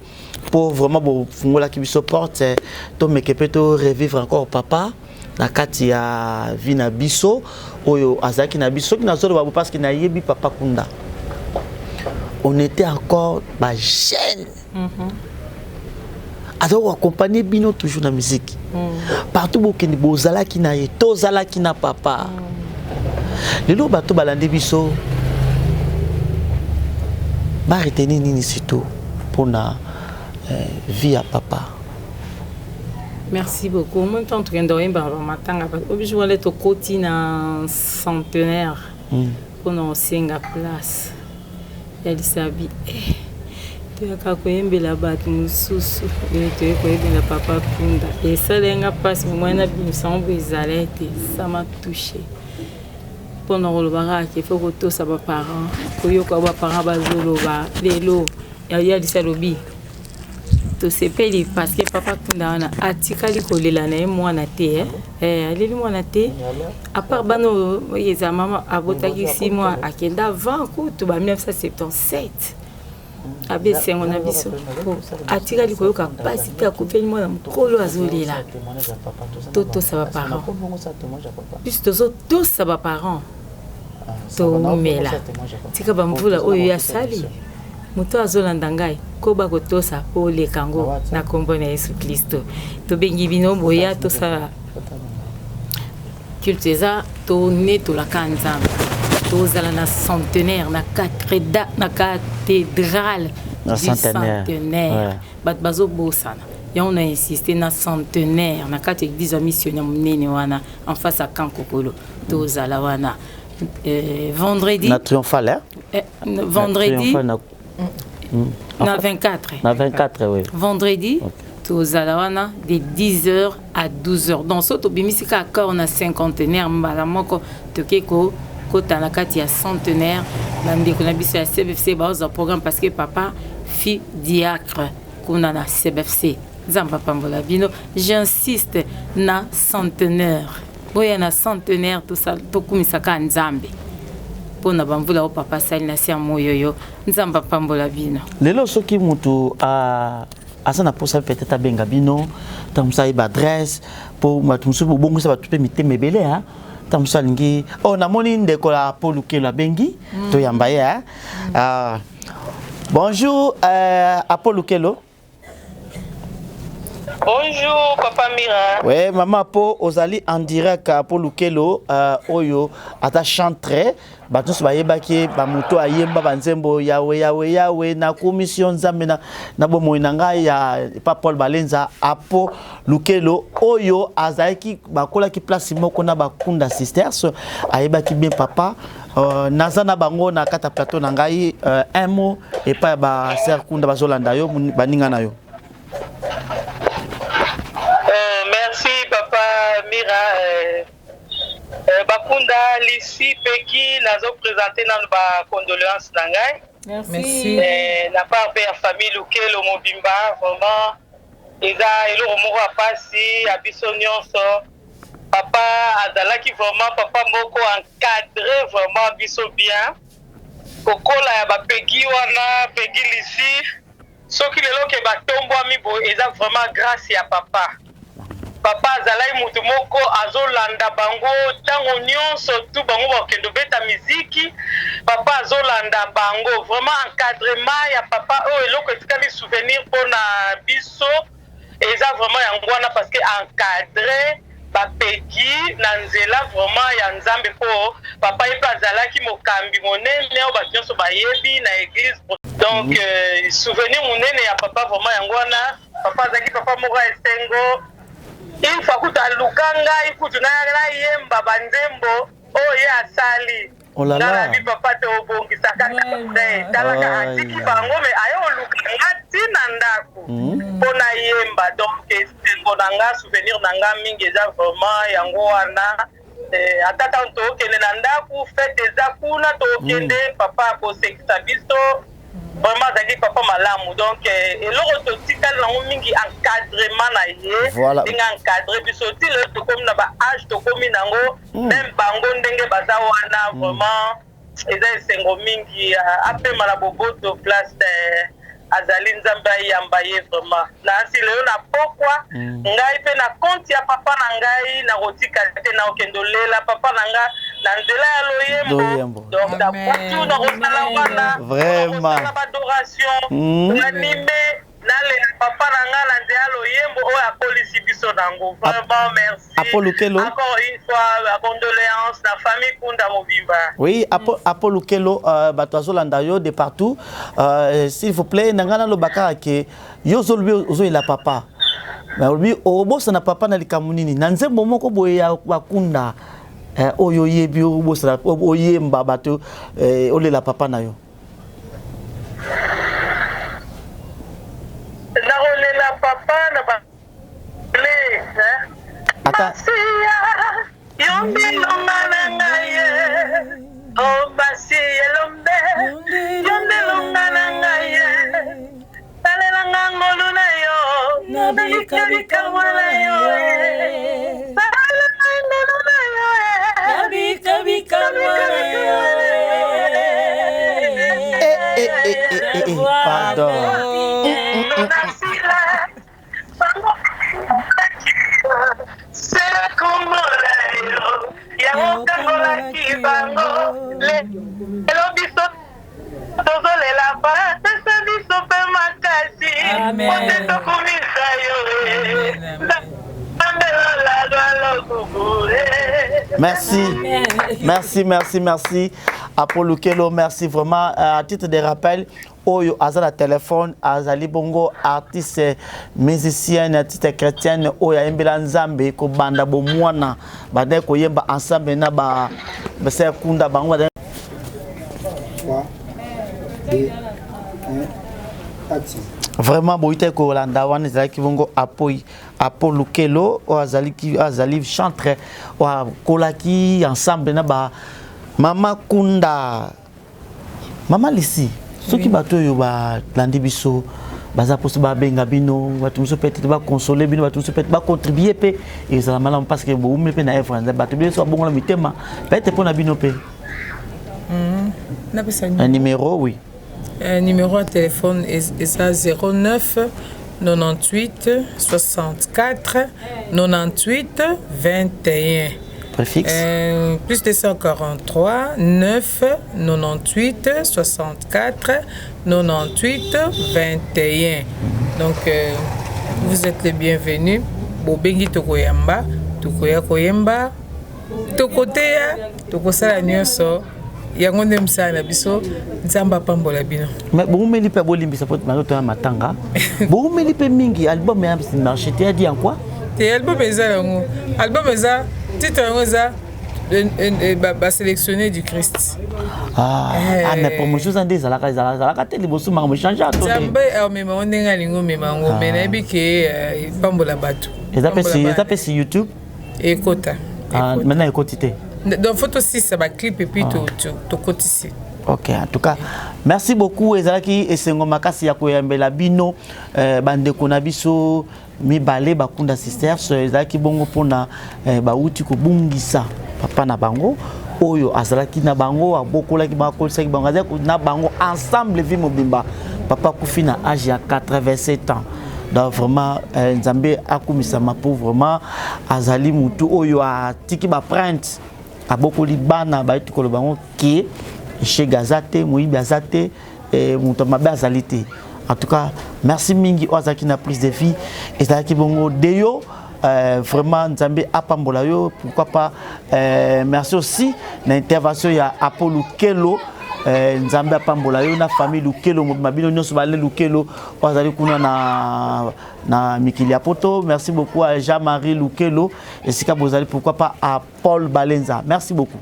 pour vraiment bofungola ki biso porte to mekepe to revivre encore papa na kati ya vie na biso oyo azaki na biso ki nazolo babo parce que na yebi papa kunda on était encore ba jeune alors accompagner bino toujours na musique partout bokeni bozalaki na ye tozalaki na papa lelo bato balande biso ba retenir nini surtout pour na vie à papa. Merci beaucoup. Moi, je suis en train de matanga. Je vais aller au côté d'un centenaire pour nous singa place. Elle s'habille. Tu as qu'à coller la batte mususu. Tu as coller la papa punda. Et ça, les gars passent. Moi, na bin semble isolé. Ça m'a touché. Pendant le barak, il faut que tous ça va parents. Koyo kwa ba parents bazolo ba lelo. Ya di salobi. To sepeli parce que papa kunda na atikali kolela na mwana te aleli mwana te à part bano yeza mama abotaki 6 mois akenda avant ko to ba 1977 abe sengo na biso atikali koyoka pasi te akopeli mwana mokolo azolela to ça va parents plus to ça va parents to mela tika bambula oyo ya sali moto azolanda ngai koba kotosa po le kango na kombo na Yesu Kristo to bengi bino boya to sala culte eza tourné tolaka nzambe tozala na centenaire na cathédrale du centenaire bato bazobosana yango na insisté na centenaire na kati église ya missionnaire monene wana en face à Kankokolo tozala wana vendredi na triomphal vendredi na 24 oui vendredi tozala wana de 10h à 12h donc so tobimisika accord na cinquantenaire mbala moko tokeko kota na kati ya centenaire na ndeko na biso ya CBFC baoza programme parce que papa fi diacre kuna na CBFC nzamba pambola bino j'insiste na centenaire boya na centenaire tokumisaka nzambe pona bamvula o papa sali na sia moyoyo nzamba pambola bino lelo soki mutu asa na posa peut-être abenga bino tamusa iba adresse po matumsu bongisa batu pe miteme ebele ha tamusa lingi namoni ndeko la Paul Lukelo abengi to yamba ye bonjour Paul Lukelo. Bonjour Papa Mira. Oui, maman Po ozali en direct Paul Lukelo oyo ata chantre batus bayebaki ba moto ayemba banzembo yawe na commission nzambe na bomoyi na ngai ya Papa Paul Balenza Paul Lukelo oyo azalaki bakolaki place moko na bakunda sisters ayebaki bien papa nazana bango na kata plateau na ngai un mot et pas ba ser kunda bazolanda yo baninga na yo. Merci Papa Mira. Bakunda Lissi Peki nazo présenter dans ba condoléances nangai. Merci. La part de la famille Lukelo Mobimba vraiment eza elo moko apasi abiso nyonso. Papa azalaki vraiment papa moko encadré vraiment biso bien. Kokola ya ba Peki wana Peki Lissi soki lelo ke batombwa mibo eza vraiment grâce ya papa. Papa azalai mutu moko azolanda bango tango nyonso tu bango bakendo beta miziki papa azolanda bango vraiment encadrement ya papa oyo eloko etikali souvenir mpona biso eza vraiment yango wana parce que encadré bapeki na nzela vraiment ya nzambe mpo papa ye mpe azalaki mokambi monene oyo bato nyonso bayebi na église donc souvenir monene ya papa vraiment yango wana papa azalaki papa moko ya esengo il faut kuta lukanga ikutu na yemba banzembo oye asali na bi papa te obongisa kaka talaka atiki bango me ayo lukanga tina ndako pona yemba donc esengo nanga souvenir nanga mingi eza vraiment yango wana atata tokende na ndako fete eza kuna tokende papa akosekisa biso vraiment azaki papa malamu donc eloko totikali nango mingi encadrement na ye ndenge encadre biso ti lelo tokomi na baage tokomi nango même bango ndenge baza wana vraiment eza esengo mingi apema na boboto place azali nzambe ayamba ye vraiment nasi lelo na pokwa ngai mpe na konti ya papa na ngai nakotika te nakokende olela papa na ngai na nzela ya loyembo donc nakutu nakosala wana nakosala badoration nanime nalela papa na ngai na nzela ya loyembo oyo akolisi biso nango vraiment merci encore une fois condoléance na famille Kunda Mobimba. Oui, Paul Lukelo bato azolanda yo de partout s'il vous plaît nangana lobaka ke yo ozoyela papa mais obosa na papa na likambo nini na nzembo moko boye ya bakunda oyo yebi obosa oyemba bato olela papa na yo na olela papa na ba Masia, yombi longa na ngaye. Oh Masia lombe, yombi longa na ngaye. Talela ngangolu na yo, nabika bika mwana yo. Talela ngangolu na yo, nabika bika mwana yo. Pardon. Yamokangola kibango lelo biso tozolela pa pesa biso pe makasi ote tokumisa yo ambelola lwalokubule Merci. Apollo Kelo, merci vraiment. À titre de rappel, Oyo Azala téléphone, Azali Bongo, artiste musicienne, artiste chrétienne, Oya Mbela Nzambe, ko banda bo mwana, bade ko yemba ensemble na ba se kunda bango. 3, 2, 1, action. Vraiment, boite ko landa wana zaki bongo apoi Apollo Kelo, o azali chantre, o kolaki ensemble na ba Mama Kunda, Mama Lissi. Ceux qui battent ba landi biso baza poste ba benga bino batu muso peut-être ba consoler bino batu muso peut-être ba contribuer pe et ça malam parce que bo umle pe na France batu biso bongo la mitema peut-être pour na bino pe un numéro oui un numéro de téléphone et ça 09 98 64 98 21 préfixe plus 243 9 98 64 98 21. Donc vous êtes les bienvenus. Bobengi tokoyamba, tokoya koyemba, tokoteya, tokosala nyonso. Yango ndem sana biso nzamba pambola bino. Mais bon meli pe bolimbisa pot maroto matanga. Bon meli pe mingi album ya marché te dit en quoi? Te album eza yango. Album eza titre rosa sélectionné du Christ. Mais promotion ça des alaka télé bosu ma mo changer à toi. Zamba mais on ndenga lingo mais mango mais na bi ke pambola batu. Et ça fait sur YouTube et Kota. Maintenant écoutez. Dans photo 6 ça va clip et puis to cotiser. Ok, en tout cas, merci beaucoup ezalaki esengo makasi ya koyambela bino bande konabiso mibale bakunda sisters ezalaki bongo pona bauti ko bungisa papa na bango oyo azalaki na bango abokolaki bakolisaki bango azalaki na bango ensemble vie mobimba papa kufi na âge ya 87 ans. Donc vraiment Nzambe akumisa ma pauvre azali mutu oyo atiki ba print abokoli bana ba etikolo bango ki chez Gazate, Moïbi Azate, et Moutomabe Azalité. En tout cas, merci Mingi Ozaki na prise de vie. Et ça qui bongo Deyo, vraiment Nzambe Apambolayo, pourquoi pas. Merci aussi l'intervention il y a Apollo Kelo, Nzambe Apambolayo, na famille Lukelo, Mabino Nyos Balé Lukelo, Ozali Kuna na Mikilia Poto. Merci beaucoup à Jean-Marie Lukelo et Sika Bozali, pourquoi pas à Paul Balenza. Merci beaucoup.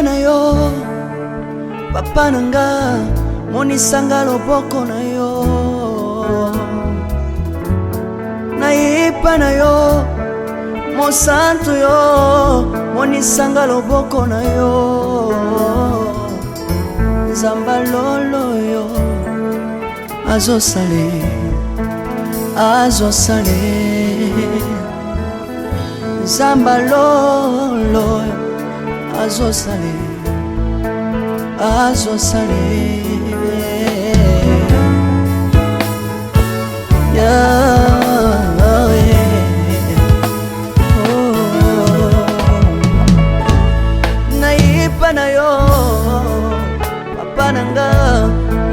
Na yo papa nanga monisanga loboko na yo naipa na yo mosantu yo monisanga loboko na yo nzamba lolo yo azosale nzamba lolo azosale naipa na yo papa nanga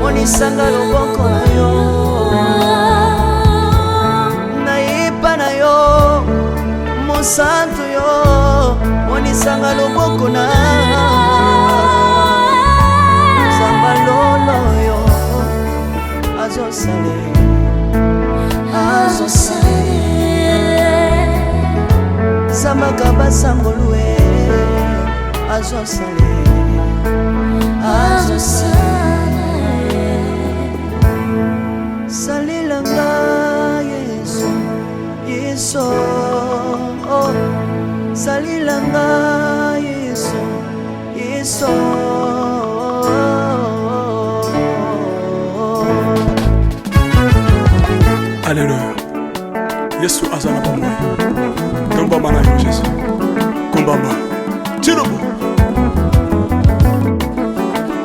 monisanga loboko na yo naipa na yo mosantu yo monisanga loboko na zamba lolo yo azosale zamba kabasangolwe azosale salilanga yeso salilanga yeso Alléluia. Yesu azana pamoja. Komba mana yo Yesu. Komba ma. Chirubu.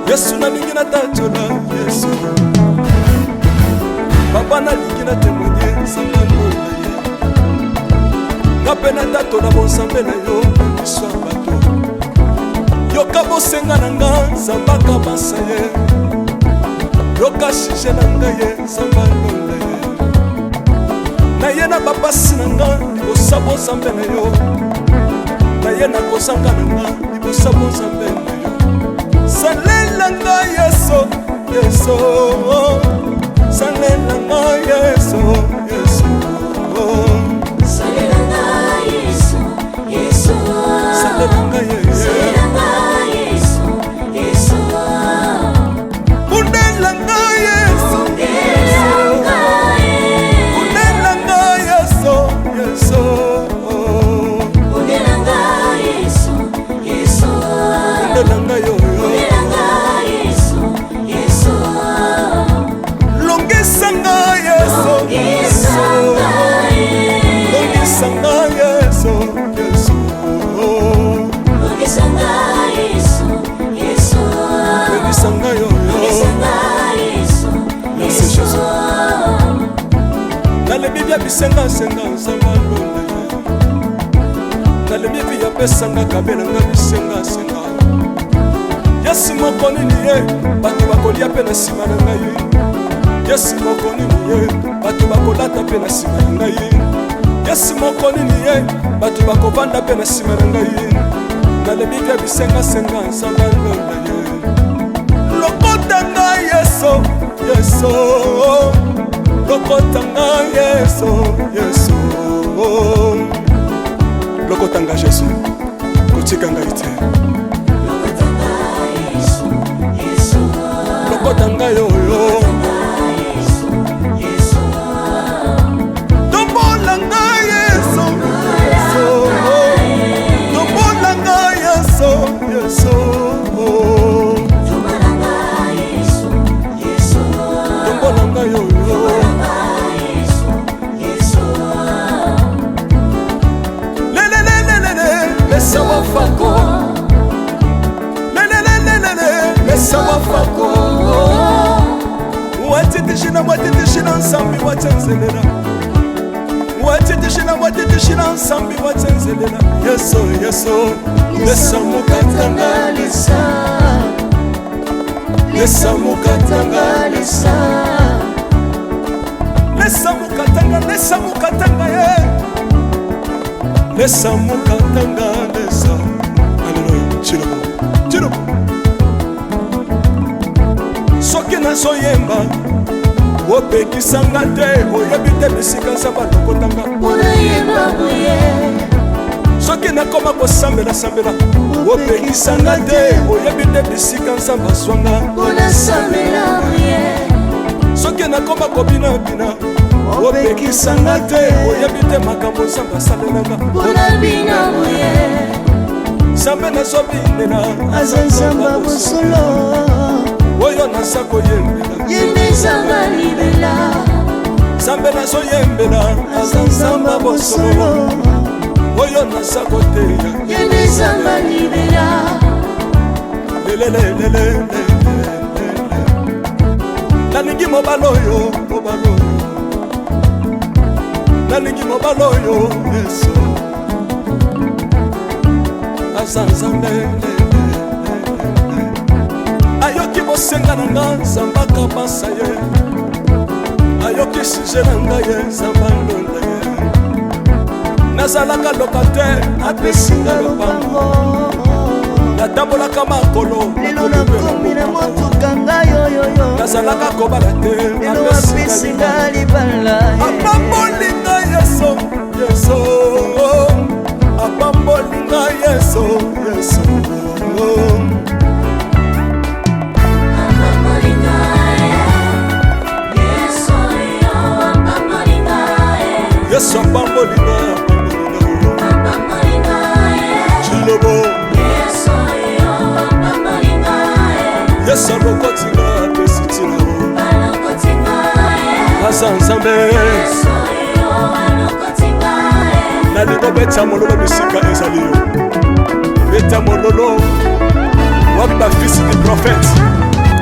Yesu na lingina tatola Yesu. Papa na lingina temonye sangalo. Napena tato na bonsambe na yo biso bato. Yoka bosenga na nga zambaka basa ye. Yoka shije na nga ye zamba londa ye. Na ye na babasi na nga libosa bonsambe na yo. Na ye na kozanga na nga libosa bonsambe na yo. Salela nga yeso yeso. Salela nga yeso yeso. Salela nga yeso yeso. Salela nga yeso. Salela nga yeso yeso. Undela nga yeso. Undela nga yeso yeso. Undela nga yeso yeso. Undela nga yo yo. Undela nga yeso yeso. Longisa nga yeso yeso. Longisa nga yeso yeso. Longisa nga yeso yeso. Longisa nga yo yo. Longisa nga yeso yeso. Nalebi bya bisenga senga nzamba londa ye. Nalebi bya pesanga kabela nga bisenga senga. Yesu moko nini ye bato bakolia pe na nsima na ngai. Yesu moko nini ye bato bakolata pe na nsima na ngai. Yesu moko nini ye bato bakovanda pe na nsima na ngai. Nalebi bya bisenga senga nzamba londa ye. Lokota ngai yeso yeso. Lokota ngai yeso yeso. Lokota ngai Jésus kotika ngai te. Lokota ngai yo yo. Tombola ngai yeso yeso. Tombola ngai yeso yeso. Tombola ngai yo yo. Mesa wafako. Mesa wafako. Watitishina watitishina nsambi watenzelela. Watitishina watitishina nsambi watenzelela. Yeso yeso. Mesa mukatanga lisa. Mesa mukatanga lisa. Mesa mukatanga ye. Mesa mukatanga lisa. Hallelujah. Chilobo. Chilobo. Soki nazoyemba opekisanga te oyebi te bisika nzambe alokotanga. Soki nakoma kosambela sambela opekisanga te oyebi te bisika nzambe azwanga. Soki nakoma kobinabina opekisanga te oyebi te makambo nzambe asalelanga. Nzambe nazobinela aza nzamba bosolo. Oyo naza koyembela yende nzamba libela. Nzambe nazoyembela aza nzamba bosolo. Oyo naza koteya yende nzamba libela. Lelelelelele. Nalingi mobala oyo mobala oyo. Nalingi mobala oyo yeso. Aza nzambe. Ayoki bosenga na nga nzambaka basa ye. Ayoki sije na nga ye nzamba londa ye. Nazalaka lokater apesinga lopango. Natambolaka makolo lelo nakomi na motuka ngai oyoyo. nazalaka kobala te lelo apesinga libala. Apambolinga yeso yeso. Apambolinga yeso yeso. Yesu apambolinga Chilobo. Yesu alokotinga pesitina aza nzambe. Nalingo beta mololo bisika ezali yo. Beta mololo wapi ba fils du prophète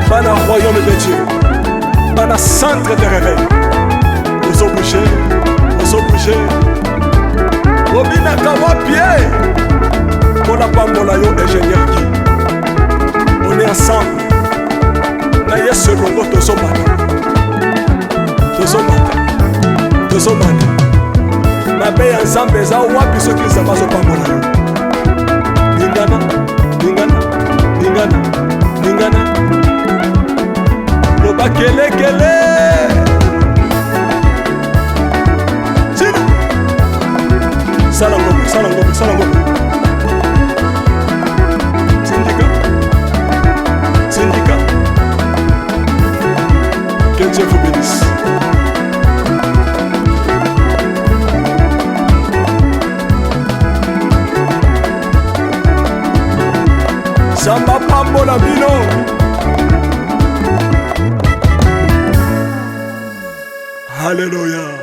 bana royaume de Dieu bana centre de réveil. Ozo bouger obinaka wapie mpona pambola yo ingénieur ki on est ensemble na yesu elongo tozomata mabe ya nzambe eza wapi soki nzambe azopambola yo ningana loba kelekele sina sala ngombe Syndicat que Dieu vous bénisse. Samba pambola bino. Alléluia.